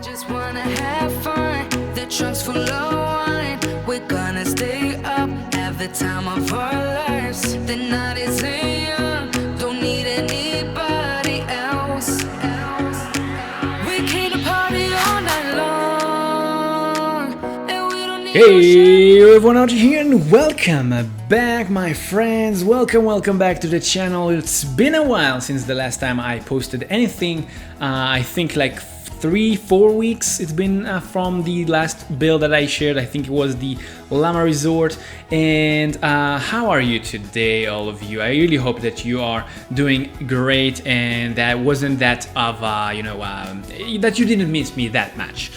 just wanna have fun. The trunk's full of wine. We're gonna stay up, have the time of our lives. The night is young, don't need anybody else. We came to party all night long, and we don't need Hey everyone out here, and welcome back, my friends. Welcome back to the channel. It's been a while since the last time I posted anything. I think like 3-4 weeks it's been from the last build that I shared. I think it was the Llama Resort. And how are you today, all of you? I really hope that you are doing great and that wasn't that of that you didn't miss me that much.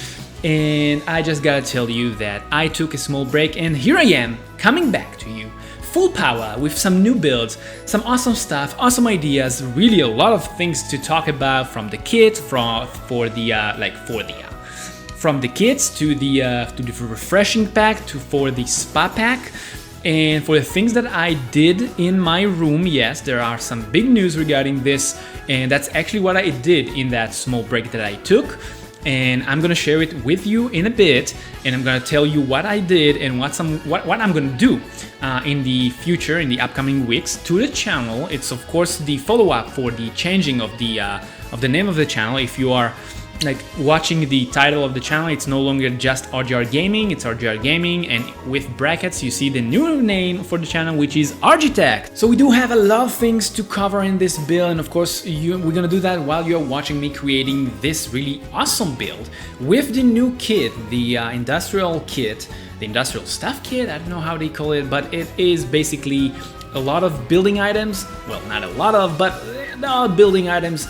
And I just gotta tell you that I took a small break, and here I am coming back to you full power with some new builds, some awesome stuff, awesome ideas, really a lot of things to talk about, from the kit from the kits to the refreshing pack for the spa pack. And for the things that I did in my room, yes, there are some big news regarding this, and that's actually what I did in that small break that I took. And I'm gonna share it with you in a bit, and I'm gonna tell you what I did and what I'm gonna do in the future, in the upcoming weeks to the channel. It's of course the follow-up for the changing of the name of the channel. If you are like watching the title of the channel, it's no longer just RGR Gaming, it's RGR Gaming, and with brackets you see the new name for the channel, which is RGTech. So we do have a lot of things to cover in this build, and of course we're gonna do that while you're watching me creating this really awesome build with the new kit, the industrial kit, the industrial stuff kit. I don't know how they call it, but it is basically a lot of building items. Well, not a lot of, but there are building items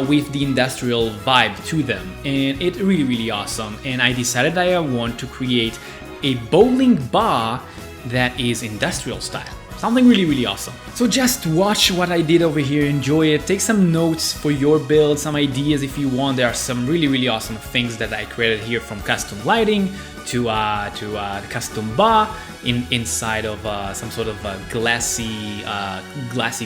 with the industrial vibe to them, and it's really awesome. And I decided that I want to create a bowling bar that is industrial style, something really awesome. So just watch what I did over here, enjoy it, take some notes for your build, some ideas if you want. There are some really awesome things that I created here, from custom lighting to the custom bar inside of some sort of glassy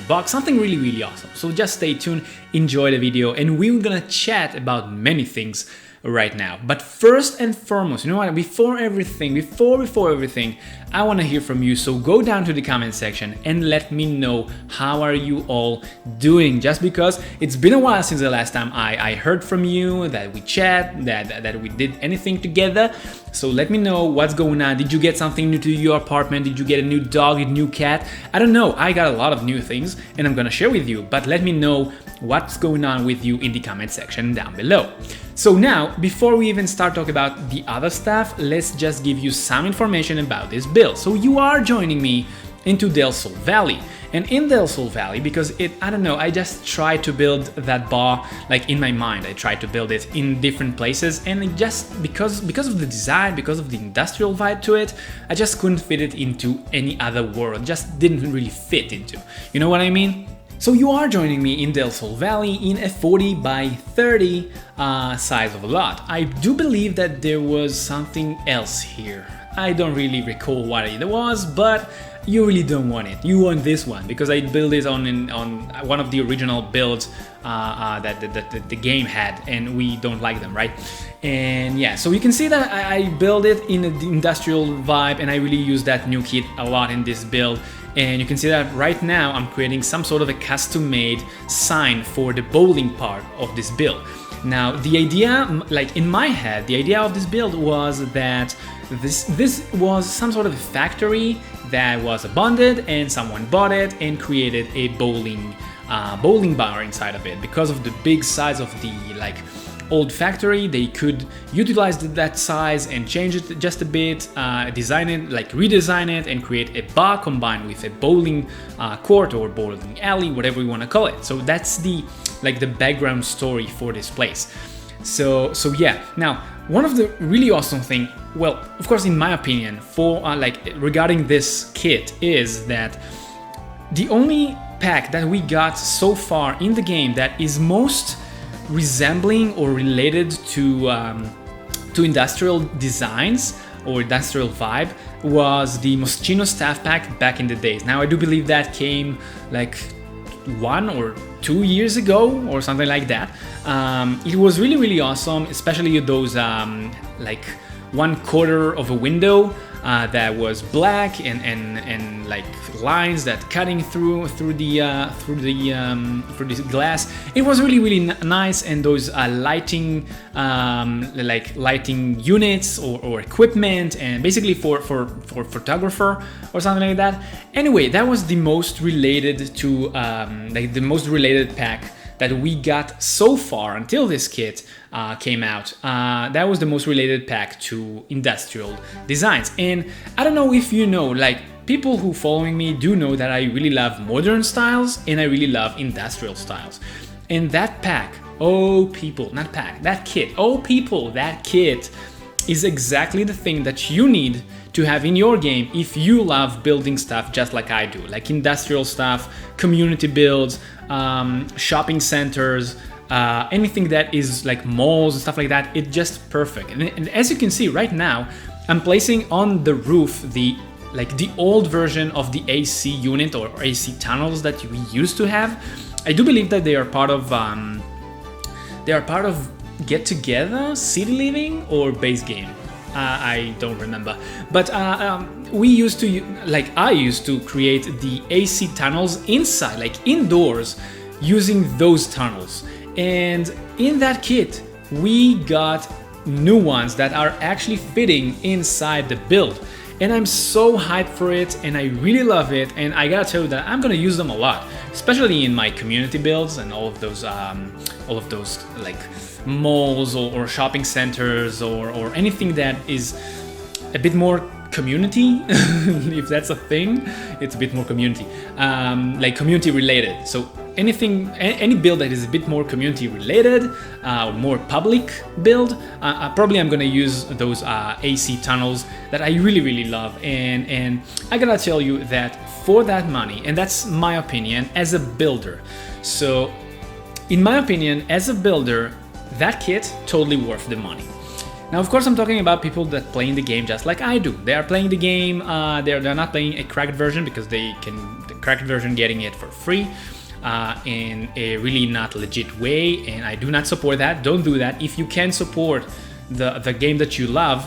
box, something really awesome. So just stay tuned, enjoy the video, and we're gonna chat about many things right now. But first and foremost, you know what, before everything, I want to hear from you. So go down to the comment section and let me know how are you all doing, just because it's been a while since the last time I heard from you, that we chat, that we did anything together. So let me know what's going on. Did you get something new to your apartment? Did you get a new dog, a new cat? I don't know, I got a lot of new things and I'm gonna share with you, but let me know what's going on with you in the comment section down below. So now, before we even start talking about the other stuff, let's just give you some information about this build. So you are joining me into Del Sol Valley. And in Del Sol Valley, because I don't know, I just tried to build that bar like in my mind. I tried to build it in different places, and it just because of the design, because of the industrial vibe to it, I just couldn't fit it into any other world. It just didn't really fit into. You know what I mean? So you are joining me in Del Sol Valley in a 40 by 30 size of a lot. I do believe that there was something else here. I don't really recall what it was, but you really don't want it. You want this one, because I built it on one of the original builds that the game had, and we don't like them, right? And yeah, so you can see that I built it in the industrial vibe, and I really use that new kit a lot in this build. And you can see that right now I'm creating some sort of a custom-made sign for the bowling part of this build. Now the idea, like in my head, the idea of this build was that this was some sort of a factory that was abandoned, and someone bought it and created a bowling bar inside of it. Because of the big size of the old factory, they could utilize that size and change it just a bit, redesign it and create a bar combined with a bowling court or bowling alley, whatever you want to call it. So that's the background story for this place. So yeah. Now, one of the really awesome thing, well, of course, in my opinion, for regarding this kit, is that the only pack that we got so far in the game that is most resembling or related to industrial designs or industrial vibe was the Moschino staff pack back in the days. Now I do believe that came like 1 or 2 years ago or something like that. It was really, really awesome, especially those like 1/4 of a window that was black and like lines that cutting through the glass. It was really, really nice, and those lighting like lighting units or equipment, and basically for photographer or something like that. Anyway, that was the most related to like the most related pack that we got so far until this kit came out. That was the most related pack to industrial designs. And I don't know if you know, like, people who following me do know that I really love modern styles and I really love industrial styles. And that pack, oh people, not pack, that kit, oh people, that kit is exactly the thing that you need to have in your game if you love building stuff just like I do, like industrial stuff, community builds, shopping centers, anything that is like malls and stuff like that. It's just perfect. And as you can see right now, I'm placing on the roof the old version of the AC unit or AC tunnels that we used to have. I do believe that they are part of Get Together, City Living, or Base Game. I don't remember, but we used to, like, I used to create the AC tunnels inside, like indoors, using those tunnels. And in that kit, we got new ones that are actually fitting inside the build. And I'm so hyped for it, and I really love it, and I gotta tell you that I'm gonna use them a lot, especially in my community builds and all of those like malls or shopping centers or anything that is a bit more community. If that's a thing, it's a bit more community, like community related. So anything, any build that is a bit more community related, more public build, probably I'm gonna use those AC tunnels that I really, really love. And I gotta tell you that for that money, and that's my opinion as a builder, so in my opinion as a builder, that kit totally worth the money. Now, of course, I'm talking about people that play in the game just like I do. They are playing the game, they're not playing a cracked version because the cracked version getting it for free in a really not legit way, and I do not support that. Don't do that. If you can support the game that you love,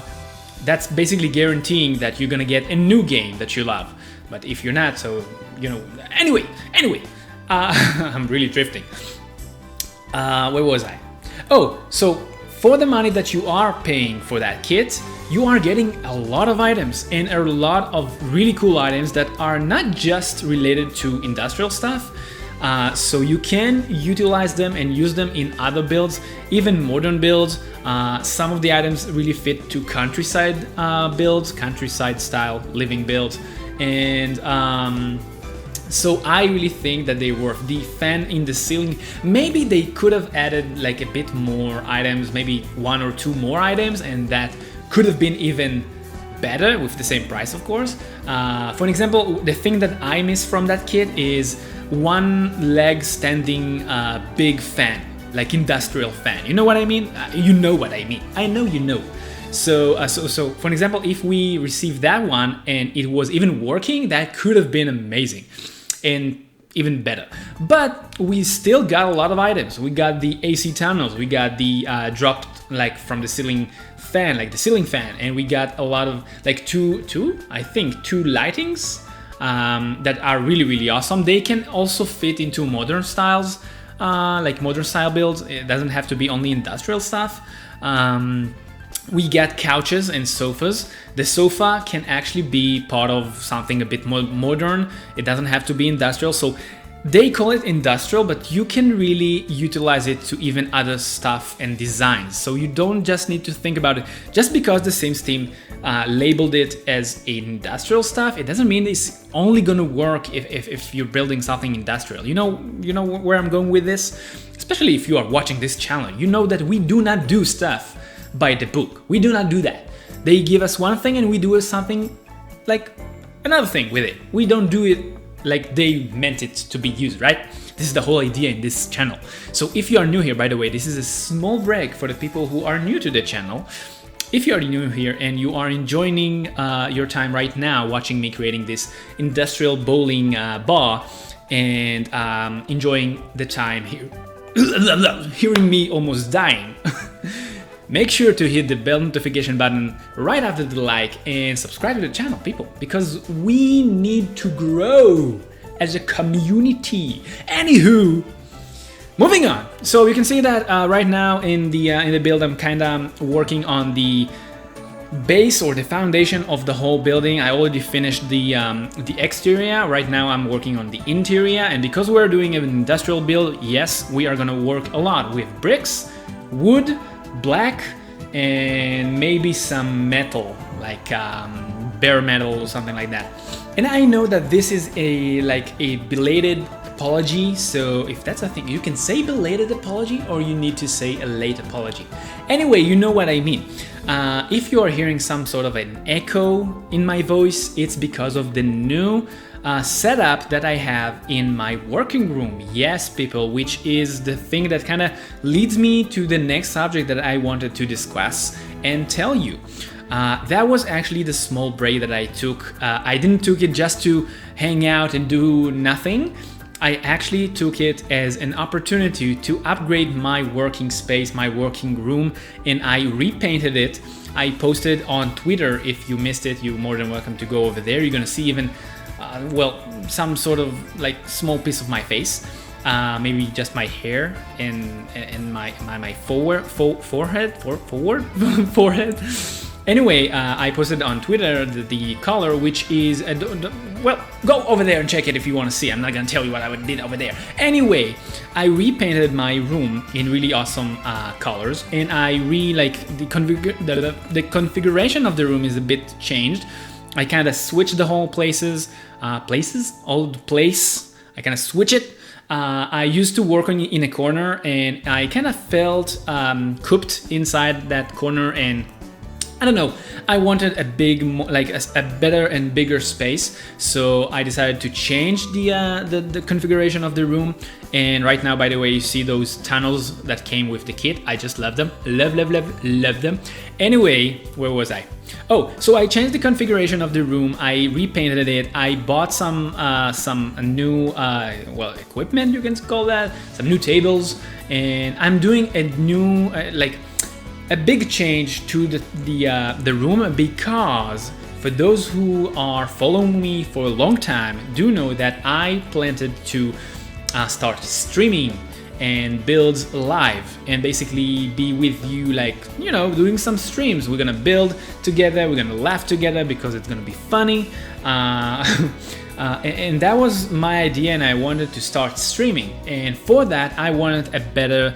that's basically guaranteeing that you're gonna get a new game that you love. But if you're not, so, you know, anyway, I'm really drifting. Where was I? Oh, so for the money that you are paying for that kit, you are getting a lot of items, and a lot of really cool items that are not just related to industrial stuff. So you can utilize them and use them in other builds, even modern builds. Some of the items really fit to countryside builds, countryside style living builds. And so I really think that they worth the fan in the ceiling. Maybe they could have added like a bit more items, maybe 1 or 2 more items, and that could have been even better with the same price, of course. For an example, the thing that I miss from that kit is 1 leg standing big fan, like industrial fan. You know what I mean? You know what I mean. I know you know. So for an example, if we received that one and it was even working, that could have been amazing and even better. But we still got a lot of items. We got the AC tunnels, we got the dropped like from the ceiling fan, like the ceiling fan, and we got a lot of like two lightings that are really, really awesome. They can also fit into modern styles, like modern style builds. It doesn't have to be only industrial stuff. We get couches and sofas. The sofa can actually be part of something a bit more modern. It doesn't have to be industrial. So they call it industrial, but you can really utilize it to even other stuff and designs. So you don't just need to think about it. Just because the Sims team labeled it as industrial stuff, it doesn't mean it's only gonna work if you're building something industrial. You know where I'm going with this? Especially if you are watching this channel, you know that we do not do stuff by the book. We do not do that. They give us one thing and we do something like another thing with it. We don't do it like they meant it to be used, right? This is the whole idea in this channel. So if you are new here, by the way, this is a small break for the people who are new to the channel. If you are new here and you are enjoying your time right now watching me creating this industrial bowling bar, and enjoying the time here, hearing me almost dying. Make sure to hit the bell notification button right after the like and subscribe to the channel, people, because we need to grow as a community. Anywho, moving on. So you can see that right now in the build, I'm kind of working on the base or the foundation of the whole building. I already finished the exterior. Right now I'm working on the interior, and because we're doing an industrial build, yes, we are gonna work a lot with bricks, wood, black, and maybe some metal, like bare metal or something like that. And I know that this is a belated apology, so if that's a thing, you can say belated apology or you need to say a late apology. Anyway, you know what I mean. If you are hearing some sort of an echo in my voice, it's because of the new setup that I have in my working room. Yes, people, which is the thing that kind of leads me to the next subject that I wanted to discuss and tell you. That was actually the small break that I took. I didn't took it just to hang out and do nothing. I actually took it as an opportunity to upgrade my working space, my working room, and I repainted it. I posted on Twitter. If you missed it, you're more than welcome to go over there. You're gonna see even, well, some sort of like small piece of my face, maybe just my hair and my forehead. Anyway, I posted on Twitter the color, which is, well, go over there and check it if you want to see. I'm not gonna tell you what I did over there. Anyway, I repainted my room in really awesome colors, and I the configuration of the room is a bit changed. I kind of switched the whole all the place. I kind of switch it. I used to work in a corner, and I kind of felt cooped inside that corner, and I don't know, I wanted a big, a better and bigger space, so I decided to change the configuration of the room. And right now, by the way, you see those tunnels that came with the kit. I just love them, love them. Anyway, where was I? Oh, so I changed the configuration of the room. I repainted it. I bought some new well, equipment, you can call that, some new tables, and I'm doing a new a big change to the room, because for those who are following me for a long time do know that I planned to start streaming and build live and basically be with you, doing some streams. We're gonna build together, we're gonna laugh together because it's gonna be funny. And that was my idea, and I wanted to start streaming, and for that I wanted a better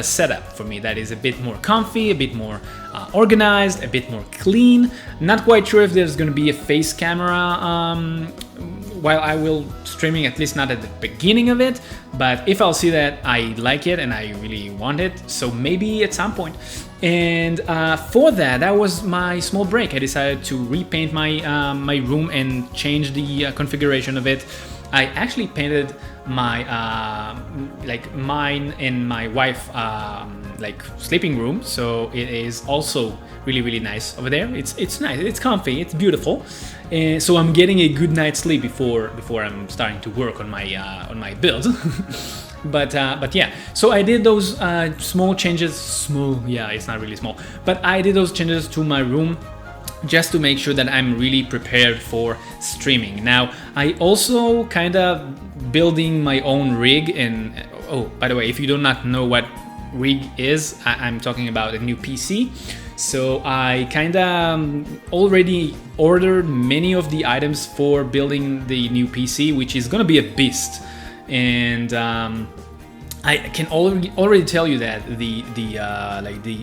setup for me that is a bit more comfy, a bit more organized, a bit more clean. Not quite sure if there's going to be a face camera while I will streaming, at least not at the beginning of it, but if I'll see that I like it and I really want it, so maybe at some point. And for that was my small break. I decided to repaint my room and change the configuration of it. I actually painted my mine and my wife sleeping room, so it is also really nice over there. It's nice, it's comfy, it's beautiful, and so I'm getting a good night's sleep before I'm starting to work on my build. But yeah, so I did those small changes. It's not really small, but I did those changes to my room just to make sure that I'm really prepared for streaming. Now, I also kind of building my own rig, and oh, by the way, if you do not know what rig is, I'm talking about a new PC. So I kind of already ordered many of the items for building the new PC, which is gonna be a beast. And I can already tell you that the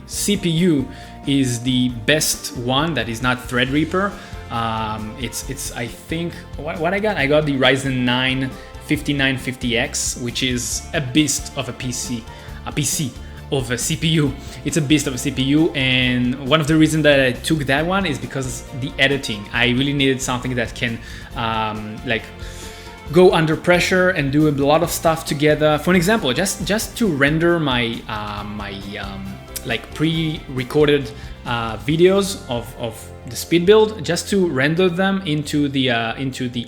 CPU is the best one that is not Threadripper. It's I think what I got the Ryzen 9 5950X, which is a beast of a PC of a CPU. It's a beast of a CPU, and one of the reasons that I took that one is because the editing. I really needed something that can go under pressure and do a lot of stuff together. For an example, just to render my like pre-recorded videos of the speed build just to render them into the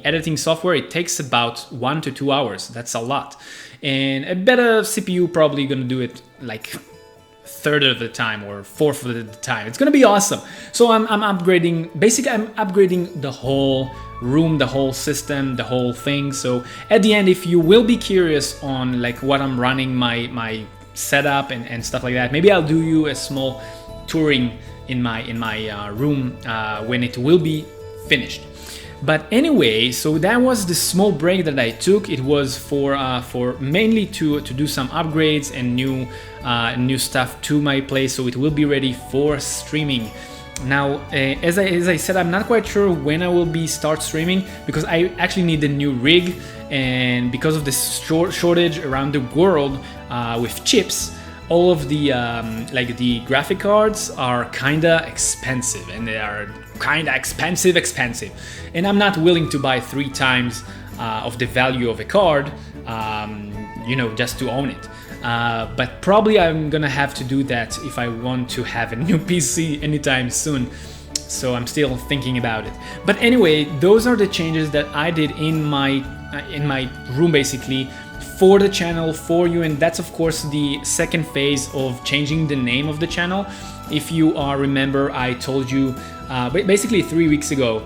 editing software. It takes about 1 to 2 hours. That's a lot, and a better CPU probably gonna do it like third of the time or fourth of the time. It's gonna be awesome. So I'm upgrading. Basically, I'm upgrading the whole room, the whole system, the whole thing. So at the end, if you will be curious on like what I'm running, my setup and stuff like that, maybe I'll do you a small touring in my room when it will be finished. But anyway, so that was the small break that I took. It was for mainly to do some upgrades and new stuff to my place, so it will be ready for streaming. Now, as I said, I'm not quite sure when I will be start streaming, because I actually need a new rig, and because of this shortage around the world with chips, all of the like the graphic cards are kinda expensive, and they are kinda expensive, and I'm not willing to buy 3 times of the value of a card, you know, just to own it. But probably I'm gonna have to do that if I want to have a new PC anytime soon. So I'm still thinking about it. But anyway, those are the changes that I did in my room, basically, for the channel, for you. And that's of course the second phase of changing the name of the channel. If you remember, I told you basically 3 weeks ago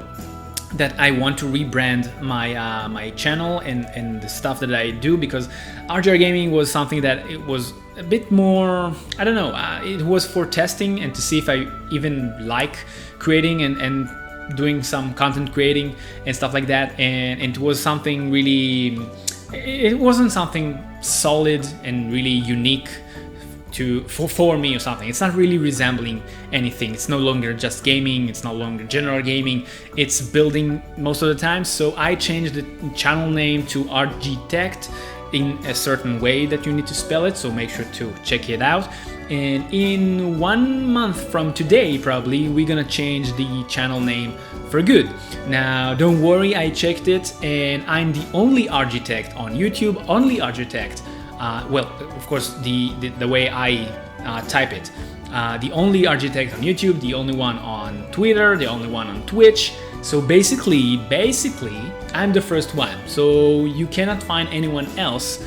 that I want to rebrand my channel and the stuff that I do, because RGR Gaming was something that it was a bit more, I don't know, it was for testing and to see if I even like creating and doing some content creating and stuff like that, and it was something really, it wasn't something solid and really unique for me or something. It's not really resembling anything. It's no longer just gaming, it's no longer general gaming, it's building most of the time. So I changed the channel name to Architect in a certain way that you need to spell it, so make sure to check it out. And in 1 month from today, probably, we're gonna change the channel name for good. Now, don't worry, I checked it, and I'm the only Architect on YouTube, only Architect. Well, of course, the way I type it. The only Architect on YouTube, the only one on Twitter, the only one on Twitch. So basically, I'm the first one. So you cannot find anyone else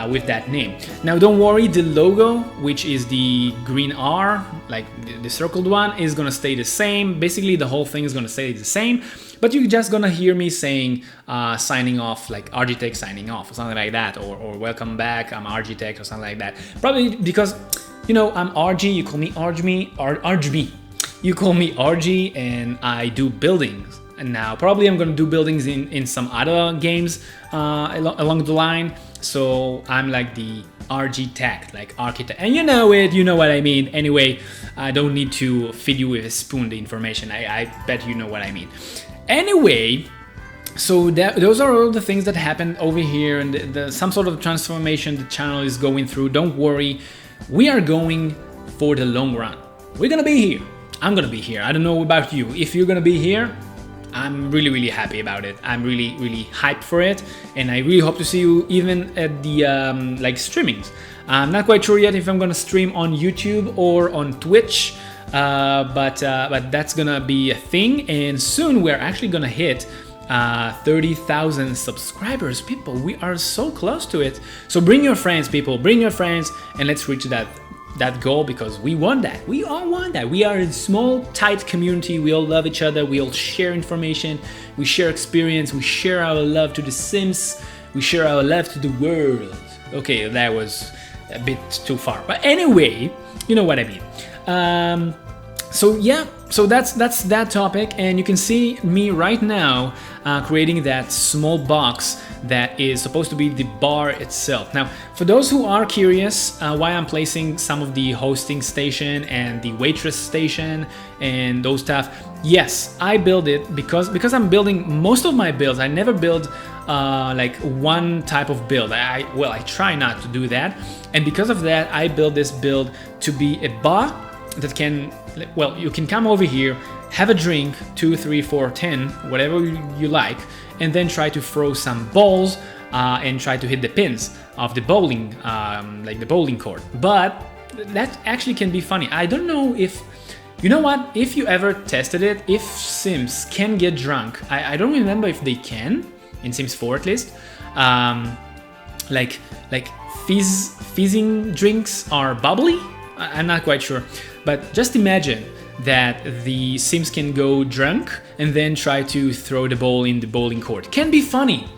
with that name. Now, don't worry, the logo, which is the green R, like the circled one, is gonna stay the same. Basically, the whole thing is gonna stay the same. But you're just gonna hear me saying signing off, like Architect signing off or something like that, or welcome back, I'm Architect or something like that. Probably because, you know, I'm RG, you call me RGB. You call me RG, and I do buildings. And now probably I'm gonna do buildings in some other games along the line. So I'm like the Architect, like architect, and you know it, you know what I mean. Anyway, I don't need to feed you with a spoon the information. I bet you know what I mean. Anyway, so those are all the things that happened over here, and some sort of transformation the channel is going through. Don't worry, we are going for the long run. We're gonna be here. I'm gonna be here. I don't know about you. If you're gonna be here, I'm really, really happy about it. I'm really, really hyped for it, and I really hope to see you even at the like streamings. I'm not quite sure yet if I'm gonna stream on YouTube or on Twitch. But that's gonna be a thing, and soon we're actually gonna hit 30,000 subscribers. People, we are so close to it. So bring your friends, people, bring your friends, and let's reach that goal, because we want that. We all want that. We are a small, tight community. We all love each other. We all share information. We share experience. We share our love to The Sims. We share our love to the world. Okay, that was a bit too far, but anyway, you know what I mean. So yeah, so that's that topic, and you can see me right now creating that small box that is supposed to be the bar itself. Now, for those who are curious why I'm placing some of the hosting station and the waitress station and those stuff, yes, I build it because I'm building most of my builds. I never build like one type of build. I try not to do that, and because of that, I build this build to be a bar that can, well, you can come over here, have a drink, 2, 3, 4, 10, whatever you like, and then try to throw some balls and try to hit the pins of the bowling, like the bowling court. But that actually can be funny. I don't know if, you know what, if you ever tested it, if Sims can get drunk. I don't remember if they can, in Sims 4 at least. Like fizzing drinks are bubbly? I'm not quite sure. But just imagine that the Sims can go drunk and then try to throw the ball in the bowling court. Can be funny.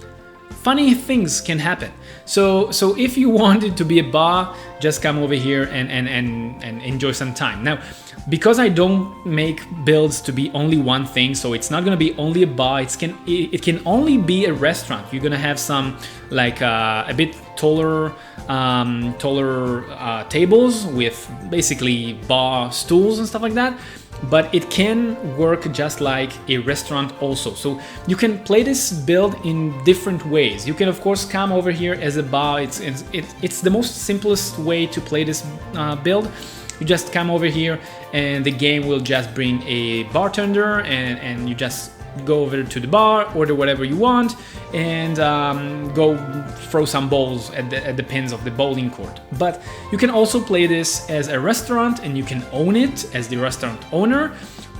Funny things can happen. So if you want it to be a bar, just come over here and enjoy some time. Now, because I don't make builds to be only one thing, so it's not gonna be only a bar, it can only be a restaurant. You're gonna have some like a bit taller tables with basically bar stools and stuff like that. But it can work just like a restaurant also. So you can play this build in different ways. You can of course come over here as a bar. It's the most simplest way to play this build. You just come over here and the game will just bring a bartender and you just go over to the bar, order whatever you want, and go throw some balls at the pins of the bowling court. But you can also play this as a restaurant and you can own it as the restaurant owner,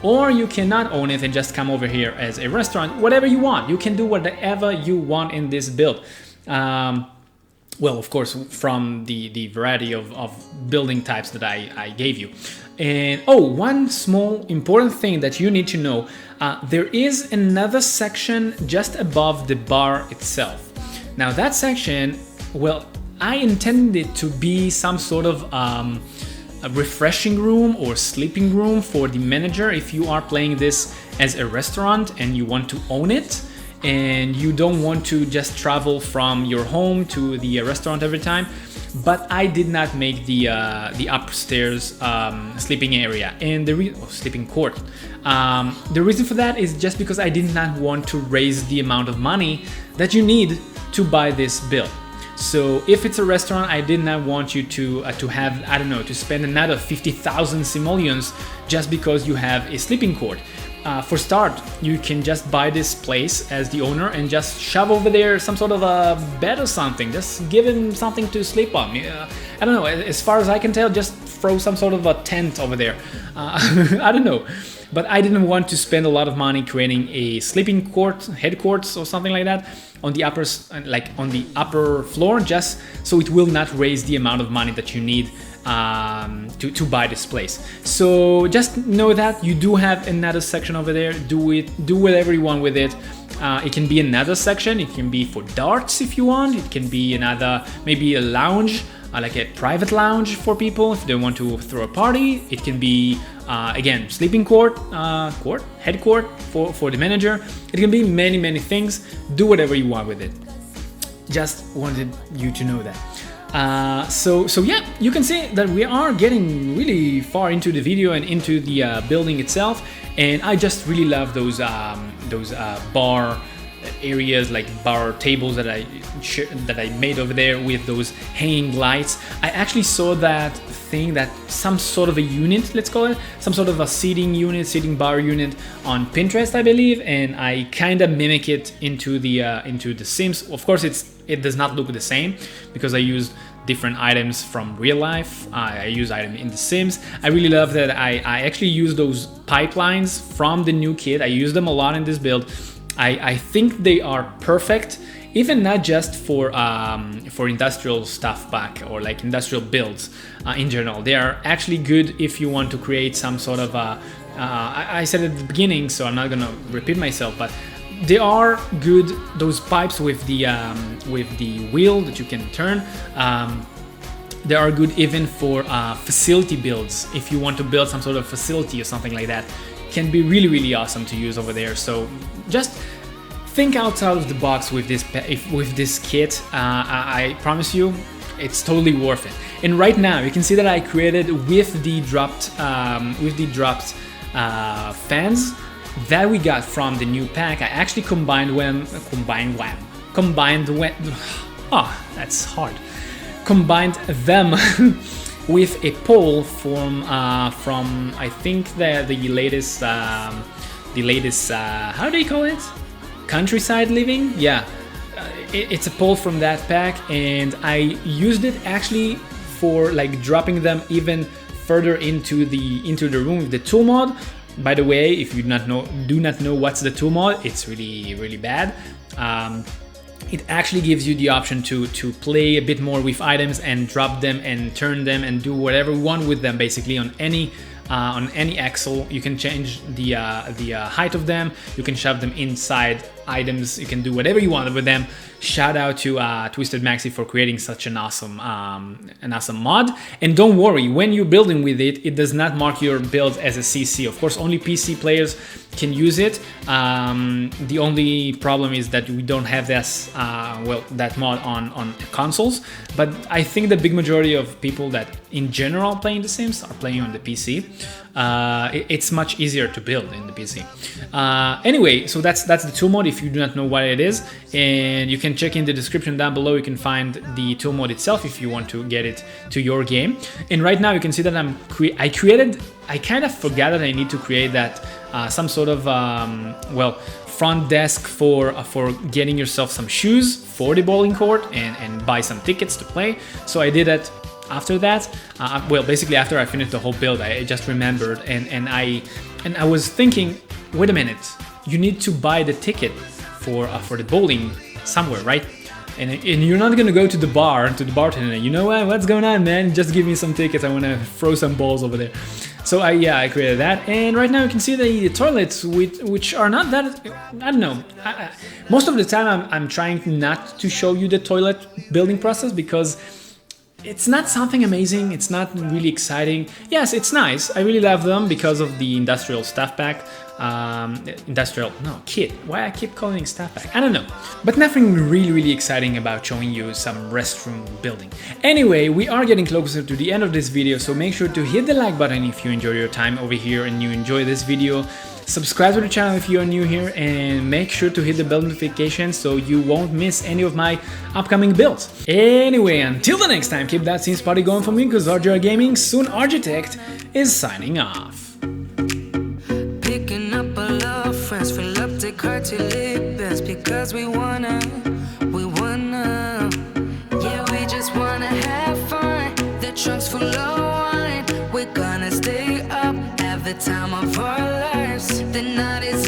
or you cannot own it and just come over here as a restaurant. Whatever you want, you can do whatever you want in this build. Well, of course, from the variety of building types that I gave you. And oh, one small important thing that you need to know, there is another section just above the bar itself. Now that section, well, I intended it to be some sort of a refreshing room or sleeping room for the manager if you are playing this as a restaurant and you want to own it and you don't want to just travel from your home to the restaurant every time. But I did not make the upstairs sleeping area and sleeping court. The reason for that is just because I did not want to raise the amount of money that you need to buy this build. So if it's a restaurant, I did not want you to have, I don't know, to spend another 50,000 simoleons just because you have a sleeping court. For start, you can just buy this place as the owner and just shove over there some sort of a bed or something. Just give him something to sleep on. I don't know, as far as I can tell, just throw some sort of a tent over there. I don't know. But I didn't want to spend a lot of money creating a sleeping court, head courts or something like that on the upper floor, just so it will not raise the amount of money that you need to buy this place. So just know that you do have another section over there. Do whatever you want with it. It can be another section. It can be for darts if you want. It can be another, maybe a lounge, like a private lounge for people if they want to throw a party. It can be again, sleeping court, head court for the manager. It can be many things. Do whatever you want with it. Just wanted you to know that. So yeah, you can see that we are getting really far into the video and into the building itself, and I just really love those bar areas, like bar tables that I made over there with those hanging lights. I actually saw that thing, that some sort of a unit, let's call it, some sort of a seating bar unit on Pinterest, I believe, and I kind of mimic it into the Sims. Of course, it does not look the same because I used different items from real life. I use items in the Sims. I really love that I actually use those pipelines from the new kit. I use them a lot in this build. I think they are perfect, even not just for industrial stuff back or like industrial builds in general. They are actually good if you want to create some sort of I said at the beginning, so I'm not gonna repeat myself, but they are good. Those pipes with the wheel that you can turn, they are good even for facility builds. If you want to build some sort of facility or something like that, can be really awesome to use over there. So just think outside of the box with this kit. I promise you, it's totally worth it. And right now you can see that I created with the dropped fans that we got from the new pack. I actually combined them with a pole from I think the latest how do you call it? Countryside living? Yeah, it's a pole from that pack, and I used it actually for like dropping them even further into the room with the tool mod. By the way, if you do not know what's the tool mod, it's really bad. It actually gives you the option to play a bit more with items and drop them and turn them and do whatever you want with them, basically on any axle. You can change the height of them. You can shove them inside items. You can do whatever you want with them. Shout out to Twisted Maxi for creating such an awesome mod. And don't worry, when you're building with it, it does not mark your build as a CC. Of course, only PC players can use it. The only problem is that we don't have this, that mod on consoles. But I think the big majority of people that in general playing The Sims are playing on the PC. It's much easier to build in the PC. Anyway, so that's the tool mode if you do not know what it is, and you can check in the description down below. You can find the tool mode itself if you want to get it to your game. And right now you can see that I kind of forgot that I need to create that some sort of front desk for getting yourself some shoes for the bowling court and buy some tickets to play. So I did it after that. Basically after I finished the whole build, I just remembered and I was thinking, wait a minute, you need to buy the ticket for the bowling somewhere, right? And you're not gonna go to the bartender, you know what, what's going on, man? Just give me some tickets, I wanna throw some balls over there. So I created that, and right now you can see the toilets, which are not that, I don't know. Most of the time I'm trying not to show you the toilet building process because it's not something amazing, it's not really exciting. Yes, it's nice, I really love them because of the industrial stuff pack. Kit. Why I keep calling it staff pack? I don't know. But nothing really exciting about showing you some restroom building. Anyway, we are getting closer to the end of this video, so make sure to hit the like button if you enjoy your time over here and you enjoy this video. Subscribe to the channel if you are new here, and make sure to hit the bell notification so you won't miss any of my upcoming builds. Anyway, until the next time, keep that Sims party going for me, because RJR Gaming, soon Architect, is signing off. Picking up a love friends, fill up the car till it bends, because we wanna, yeah, we just wanna have fun. The trunk's full of wine, we're gonna stay up, have the time of our lives. The night is